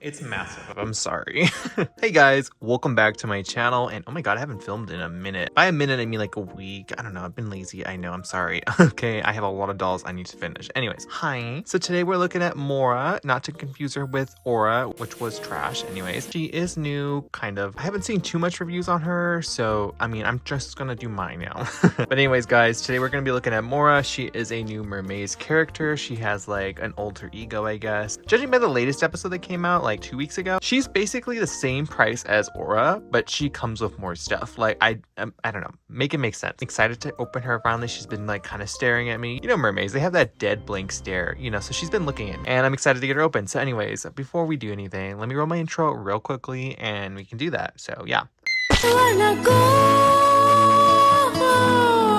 It's massive. I'm sorry. Hey guys, welcome back to my channel. And oh my god, I haven't filmed in a minute. By a minute, I mean like a week. I don't know. I've been lazy. I know. I'm sorry. Okay, I have a lot of dolls I need to finish. Anyways, hi. So today we're looking at Morra, not to confuse her with Orra, which was trash. Anyways, she is new, kind of. I haven't seen too much reviews on her, so I mean, I'm just gonna do mine now. But anyways, guys, today we're gonna be looking at Morra. She is a new Mermaidz character. She has like an alter ego, I guess. Judging by the latest episode that came out like 2 weeks ago, she's basically the same price as Orra, but she comes with more stuff. Like I don't know, make it make sense. Excited to open her. Finally, she's been like kind of staring at me. You know, mermaids, they have that dead blank stare, you know, so she's been looking at me and I'm excited to get her open. So anyways, before we do anything, let me roll my intro real quickly and we can do that. So yeah.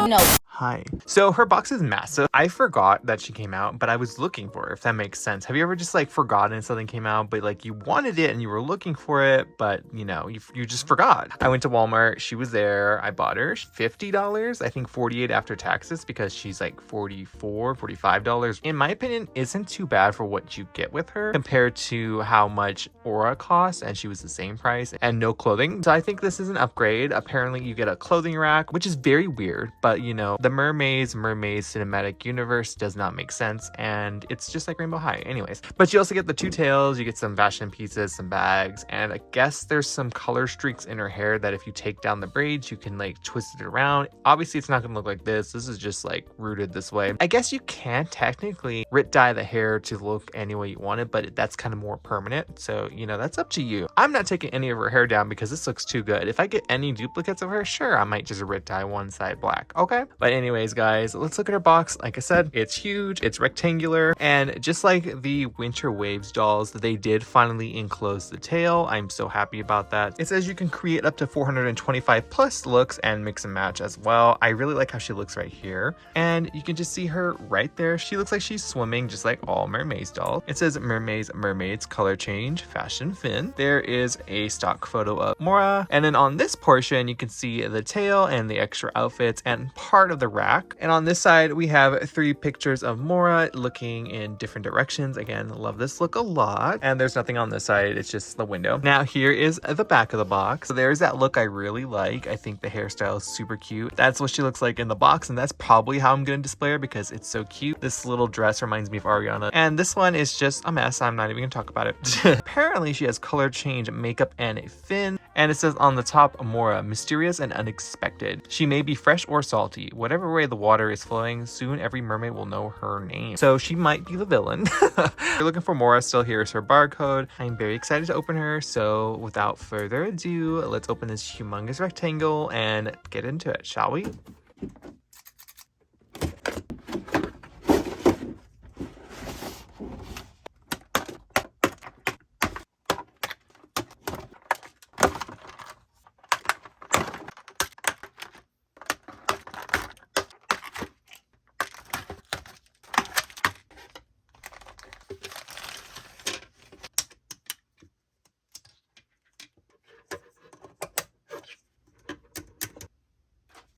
No. Hi. So her box is massive. I forgot that she came out, but I was looking for her, if that makes sense. Have you ever just like forgotten something came out, but like you wanted it and you were looking for it, but you know, you just forgot? I went to Walmart. She was there. I bought her $50. I think 48 after taxes because she's like $45. In my opinion, isn't too bad for what you get with her compared to how much Orra costs, and she was the same price and no clothing. So I think this is an upgrade. Apparently you get a clothing rack, which is very weird, but you know, the Mermaze cinematic universe does not make sense, and it's just like Rainbow High. Anyways, but you also get the two tails, you get some fashion pieces, some bags, and I guess there's some color streaks in her hair that if you take down the braids, you can like twist it around. Obviously, it's not gonna look like this. This is just like rooted this way. I guess you can technically dye the hair to look any way you want it, but that's kind of more permanent. So, you know, that's up to you. I'm not taking any of her hair down because this looks too good. If I get any duplicates of her, sure, I might just dye one side black. Okay. But anyways, guys, let's look at her box. Like I said, it's huge, it's rectangular, and just like the Winter Waves dolls, they did finally enclose the tail. I'm so happy about that. It says you can create up to 425 plus looks and mix and match as well. I really like how she looks right here, and you can just see her right there. She looks like she's swimming just like all Mermaidz dolls. It says Mermaidz color change fashion fin. There is a stock photo of Morra, and then on this portion you can see the tail and the extra outfits and part of the rack. And on this side we have 3 pictures of Morra looking in different directions. Again, love this look a lot. And there's nothing on this side, it's just the window. Now here is the back of the box. So there's that look I really like. I think the hairstyle is super cute. That's what she looks like in the box, and that's probably how I'm gonna display her because it's so cute. This little dress reminds me of Ariana, and this one is just a mess. I'm not even gonna talk about it. Apparently she has color change makeup and a fin, and it says on the top, Morra, mysterious and unexpected. She may be fresh or salty. Whatever way the water is flowing, soon every mermaid will know her name. So she might be the villain. If you're looking for Morra, still here's her barcode. I'm very excited to open her. So without further ado, let's open this humongous rectangle and get into it, shall we?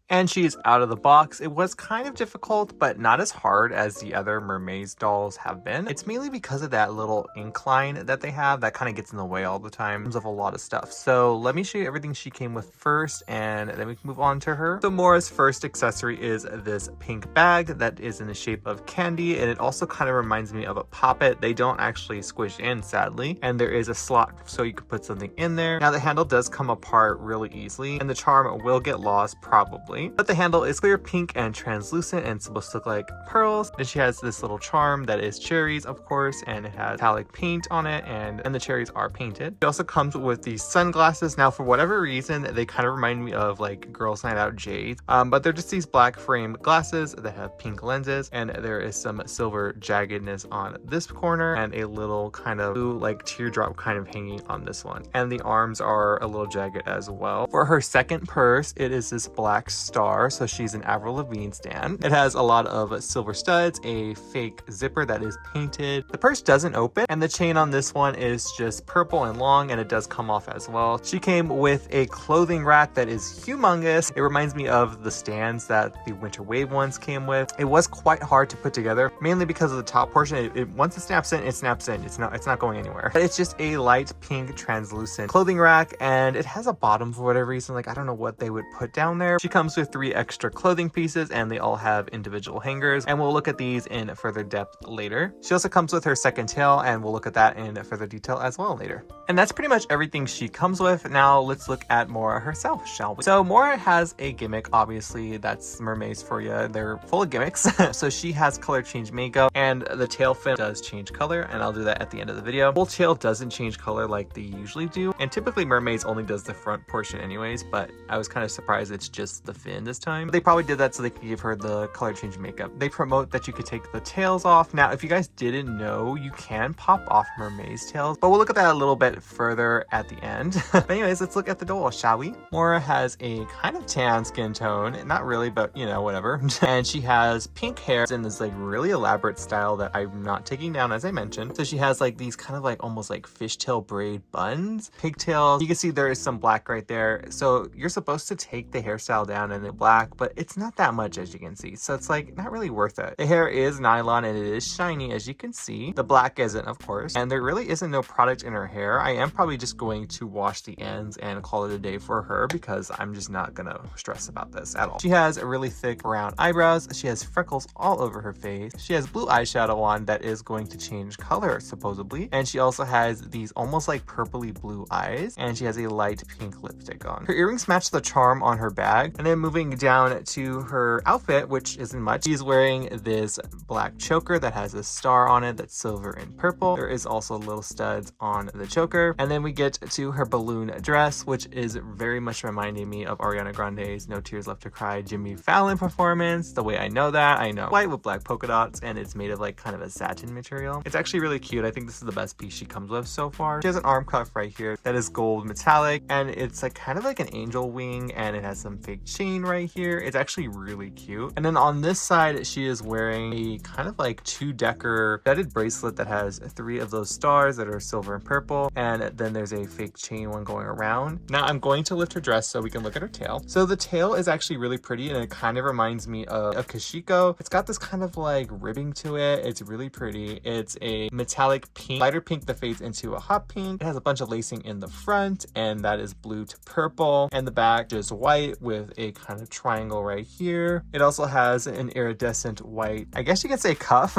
And she's out of the box. It was kind of difficult, but not as hard as the other Mermaidz dolls have been. It's mainly because of that little incline that they have that kind of gets in the way all the time of a lot of stuff. So let me show you everything she came with first, and then we can move on to her. So Morra's first accessory is this pink bag that is in the shape of candy, and it also kind of reminds me of a poppet. They don't actually squish in, sadly, and there is a slot so you could put something in there. Now the handle does come apart really easily, and the charm will get lost probably. But the handle is clear pink and translucent and supposed to look like pearls. Then she has this little charm that is cherries, of course, and it has metallic paint on it, and the cherries are painted. It also comes with these sunglasses. Now, for whatever reason, they kind of remind me of like Girls Night Out Jade, but they're just these black framed glasses that have pink lenses, and there is some silver jaggedness on this corner and a little kind of blue like teardrop kind of hanging on this one. And the arms are a little jagged as well. For her second purse, it is this black star, so she's an Avril Lavigne stan. It has a lot of silver studs, a fake zipper that is painted. The purse doesn't open, and the chain on this one is just purple and long, and it does come off as well. She came with a clothing rack that is humongous. It reminds me of the stands that the Winter Wave ones came with. It was quite hard to put together, mainly because of the top portion. Once it snaps in, it snaps in. It's not going anywhere. But it's just a light pink translucent clothing rack, and it has a bottom for whatever reason. Like, I don't know what they would put down there. She comes with 3 extra clothing pieces, and they all have individual hangers, and we'll look at these in further depth later. She also comes with her second tail, and we'll look at that in further detail as well later. And that's pretty much everything she comes with. Now let's look at Morra herself, shall we? So Morra has a gimmick. Obviously, that's Mermaze for you. They're full of gimmicks. So she has color change makeup, and the tail fin does change color, and I'll do that at the end of the video. Full tail doesn't change color like they usually do, and typically Mermaids only does the front portion anyways, but I was kind of surprised it's just the fin this time. But they probably did that so they could give her the color change makeup. They promote that you could take the tails off. Now, if you guys didn't know, you can pop off Mermaid's tails, but we'll look at that a little bit further at the end. But anyways, let's look at the doll, shall we? Morra has a kind of tan skin tone, not really, but you know, whatever. And she has pink hair in this like really elaborate style that I'm not taking down, as I mentioned. So she has like these kind of like almost like fishtail braid buns, pigtails. You can see there is some black right there. So you're supposed to take the hairstyle down in the black, but it's not that much, as you can see. So it's like not really worth it. The hair is nylon and it is shiny, as you can see. The black isn't, of course, and there really isn't no product in her hair. I am probably just going to wash the ends and call it a day for her because I'm just not gonna stress about this at all. She has a really thick brown eyebrows. She has freckles all over her face. She has blue eyeshadow on that is going to change color supposedly, and she also has these almost like purpley blue eyes, and she has a light pink lipstick on. Her earrings match the charm on her bag. And then moving down to her outfit, which isn't much, she's wearing this black choker that has a star on it that's silver and purple. There is also little studs on the choker. And then we get to her balloon dress, which is very much reminding me of Ariana Grande's No Tears Left to Cry Jimmy Fallon performance. The way I know that, I know white with black polka dots, and it's made of like kind of a satin material. It's actually really cute. I think this is the best piece she comes with so far. She has an arm cuff right here that is gold metallic, and it's like kind of like an angel wing, and it has some fake chain right here. It's actually really cute. And then on this side, she is wearing a kind of like 2-decker studded bracelet that has 3 of those stars that are silver and purple, and then there's a fake chain one going around. Now I'm going to lift her dress so we can look at her tail. So the tail is actually really pretty, and it kind of reminds me of Kashiko. It's got this kind of like ribbing to it. It's really pretty. It's a metallic pink, lighter pink that fades into a hot pink. It has a bunch of lacing in the front, and that is blue to purple, and the back just white with a kind of triangle right here. It also has an iridescent white, I guess you could say, cuff.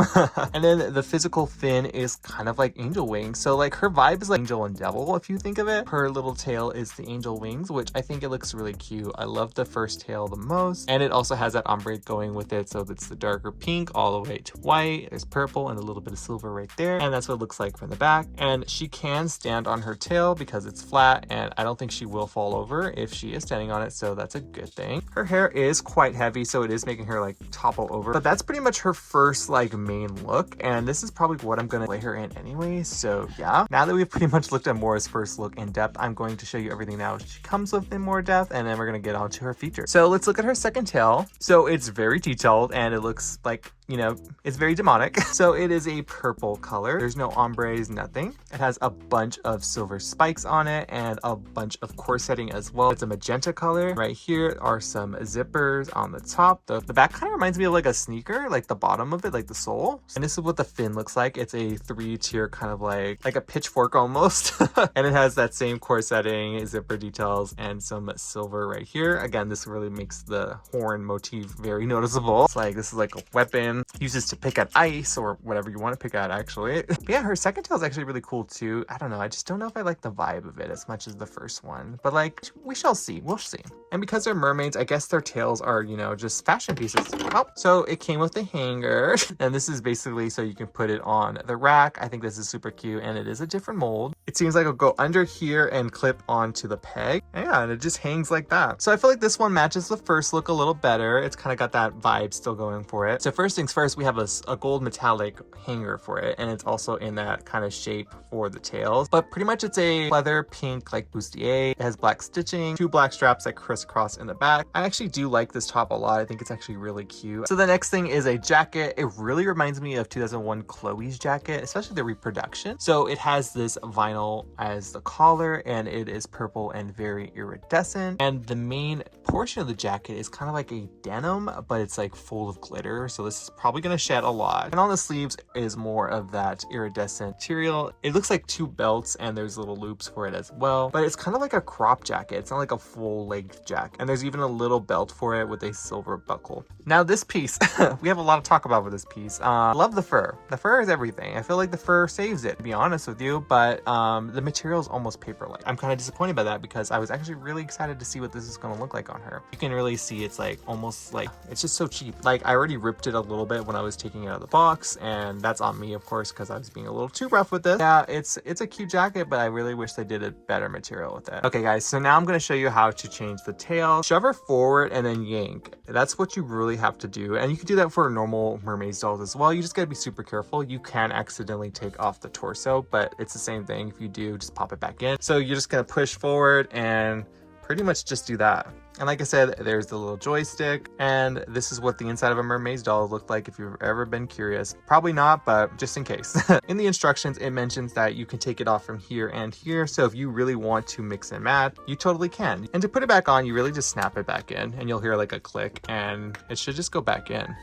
And then the physical fin is kind of like angel wings. So like her vibe is like angel and devil, if you think of it. Her little tail is the angel wings, which I think it looks really cute. I love the first tail the most, and it also has that ombre going with it, so it's the darker pink all the way to white. There's purple and a little bit of silver right there, and that's what it looks like from the back. And she can stand on her tail because it's flat, and I don't think she will fall over if she is standing on it, so that's a good thing. Her hair is quite heavy, so it is making her like topple over, but that's pretty much her first like main look, and this is probably what I'm gonna lay her in anyway. So yeah, now that we've pretty much looked at Morra's first look in depth, I'm going to show you everything now she comes with in more depth, and then we're gonna get on to her features. So let's look at her second tail. So it's very detailed, and it looks like, you know, it's very demonic. So it is a purple color. There's no ombres, nothing. It has a bunch of silver spikes on it and a bunch of corsetting as well. It's a magenta color. Right here are some zippers on the top. The back kind of reminds me of like a sneaker, like the bottom of it, like the sole. And this is what the fin looks like. It's a 3-tier kind of like a pitchfork almost. And it has that same corsetting, zipper details, and some silver right here. Again, this really makes the horn motif very noticeable. It's like, this is like a weapon, uses to pick at ice or whatever you want to pick at, actually. But yeah, her second tail is actually really cool too. I don't know, I just don't know if I like the vibe of it as much as the first one, but like, we shall see. We'll see. And because they're mermaids, I guess their tails are, you know, just fashion pieces. Oh, so it came with a hanger, and this is basically so you can put it on the rack. I think this is super cute, and it is a different mold. It seems like it'll go under here and clip onto the peg. Yeah, and it just hangs like that. So I feel like this one matches the first look a little better. It's kind of got that vibe still going for it. So first things things first, we have a gold metallic hanger for it, and it's also in that kind of shape for the tails. But pretty much it's a leather pink like bustier. It has black stitching, 2 black straps that crisscross in the back. I actually do like this top a lot. I think it's actually really cute. So the next thing is a jacket. It really reminds me of 2001 Chloe's jacket, especially the reproduction. So it has this vinyl as the collar, and it is purple and very iridescent. And the main portion of the jacket is kind of like a denim, but it's like full of glitter. So this is probably going to shed a lot. And on the sleeves is more of that iridescent material. It looks like 2 belts, and there's little loops for it as well. But it's kind of like a crop jacket. It's not like a full length jacket. And there's even a little belt for it with a silver buckle. Now this piece, we have a lot to talk about with this piece. Love the fur. The fur is everything. I feel like the fur saves it, to be honest with you, but the material is almost paper-like. I'm kind of disappointed by that because I was actually really excited to see what this is going to look like on her. You can really see it's like almost like, it's just so cheap. Like I already ripped it a little bit when I was taking it out of the box, and that's on me, of course, because I was being a little too rough with this. Yeah, it's a cute jacket, but I really wish they did a better material with it. Okay guys, so now I'm going to show you how to change the tail. Shove her forward and then yank. That's what you really have to do, and you can do that for normal Mermaidz dolls as well. You just got to be super careful. You can accidentally take off the torso, but it's the same thing. If you do, just pop it back in. So you're just going to push forward and pretty much just do that. And like I said, there's the little joystick, and this is what the inside of a Mermaidz doll looked like if you've ever been curious. Probably not, but just in case. In the instructions, it mentions that you can take it off from here and here, so if you really want to mix and match, you totally can. And to put it back on, you really just snap it back in, and you'll hear like a click, and it should just go back in.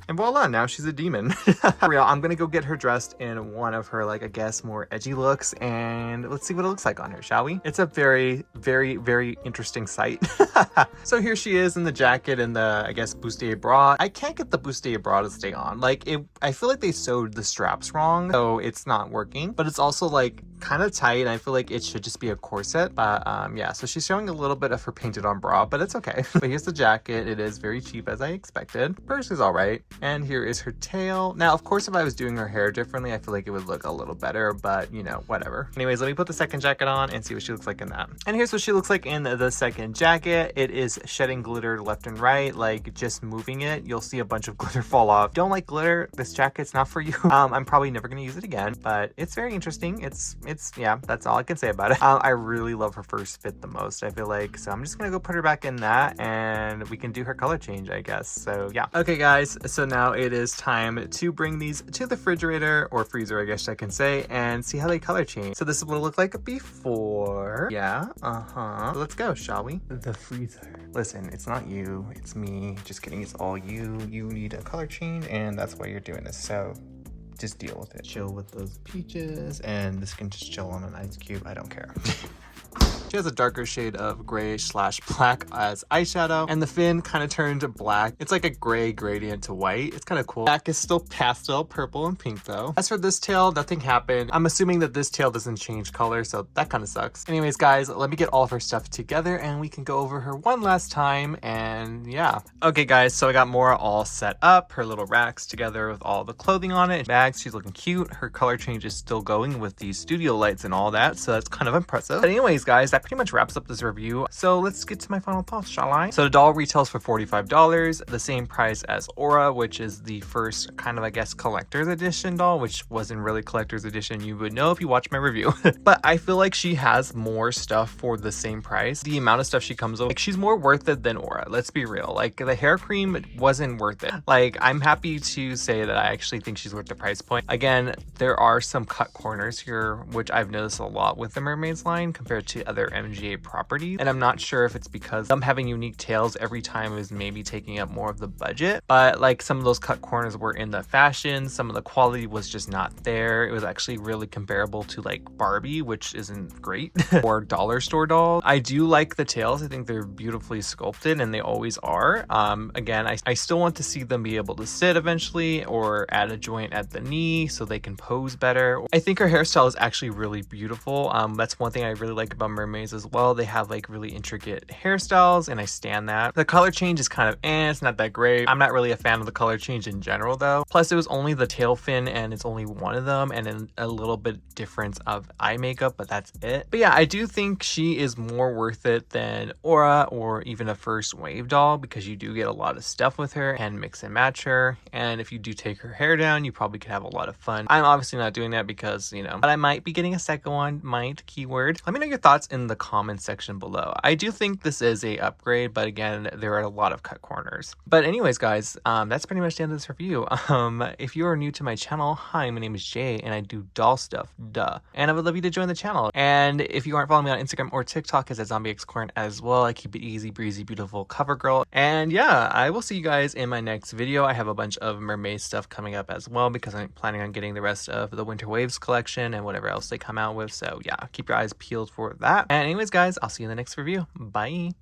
And voila, now she's a demon. For real, I'm gonna go get her dressed in one of her, like, I guess, more edgy looks, and let's see what it looks like on her, shall we? It's a very, very, very interesting sight. So here she is in the jacket and the, I guess, bustier bra. I can't get the bustier bra to stay on. Like, I feel like they sewed the straps wrong, so it's not working. But it's also, like, kind of tight, and I feel like it should just be a corset. But, yeah, so she's showing a little bit of her painted on bra, but it's okay. But here's the jacket. It is very cheap, as I expected. Purse is all right. And here is her tail. Now, of course, if I was doing her hair differently, I feel like it would look a little better, but you know, whatever. Anyways, let me put the second jacket on and see what she looks like in that. And here's what she looks like in the second jacket. It is shedding glitter left and right, like just moving it. You'll see a bunch of glitter fall off. Don't like glitter, this jacket's not for you. I'm probably never gonna use it again, but it's very interesting. It's yeah, that's all I can say about it. I really love her first fit the most, I feel like. So I'm just gonna go put her back in that, and we can do her color change, I guess. So yeah. Okay guys, so now it is time to bring these to the refrigerator, or freezer, I guess I can say, and see how they color change. So this is what it looked like before. Yeah, so let's go, shall we? The freezer. Listen, it's not you, it's me. Just kidding, it's all you. You need a color change, and that's why you're doing this. So just deal with it. Chill with those peaches, and this can just chill on an ice cube. I don't care. She has a darker shade of gray/black as eyeshadow, and the fin kind of turned black. It's like a gray gradient to white. It's kind of cool. Back is still pastel purple and pink though. As for this tail, nothing happened. I'm assuming that this tail doesn't change color, so that kind of sucks. Anyways, guys, let me get all of her stuff together and we can go over her one last time, and yeah. Okay guys, so I got Morra all set up, her little racks together with all the clothing on it, bags. She's looking cute. Her color change is still going with the studio lights and all that, so that's kind of impressive. But anyways, guys, that pretty much wraps up this review. So let's get to my final thoughts, shall I? So the doll retails for $45, the same price as Orra, which is the first kind of, I guess, collector's edition doll, which wasn't really collector's edition. You would know if you watched my review. But I feel like she has more stuff for the same price. The amount of stuff she comes with, like, she's more worth it than Orra. Let's be real. Like, the hair cream wasn't worth it. Like, I'm happy to say that I actually think she's worth the price point. Again, there are some cut corners here, which I've noticed a lot with the Mermaidz line compared to other MGA properties, and I'm not sure if it's because them having unique tails every time is maybe taking up more of the budget, but like some of those cut corners were in the fashion, some of the quality was just not there. It was actually really comparable to like Barbie, which isn't great, or dollar store dolls. I do like the tails. I think they're beautifully sculpted, and they always are. Again, I still want to see them be able to sit eventually, or add a joint at the knee so they can pose better. I think her hairstyle is actually really beautiful. That's one thing I really like about Mermaidz Mermaids as well. They have like really intricate hairstyles and I stand that. The color change is kind of it's not that great. I'm not really a fan of the color change in general though. Plus it was only the tail fin and it's only one of them, and then a little bit difference of eye makeup, but that's it. But yeah, I do think she is more worth it than Orra or even a first wave doll, because you do get a lot of stuff with her and mix and match her. And if you do take her hair down, you probably could have a lot of fun. I'm obviously not doing that because, you know, but I might be getting a second one. Might, keyword. Let me know your thoughts in the comments section below. I do think this is a upgrade, but again, there are a lot of cut corners. But anyways, guys, that's pretty much the end of this review. If you are new to my channel, hi, my name is Jay and I do doll stuff, duh. And I would love you to join the channel. And if you aren't following me on Instagram or TikTok, it's at Zombiexcorn as well. I keep it easy, breezy, beautiful, cover girl. And yeah, I will see you guys in my next video. I have a bunch of mermaid stuff coming up as well, because I'm planning on getting the rest of the Winter Waves collection and whatever else they come out with. So yeah, keep your eyes peeled for that. And anyways, guys, I'll see you in the next review. Bye.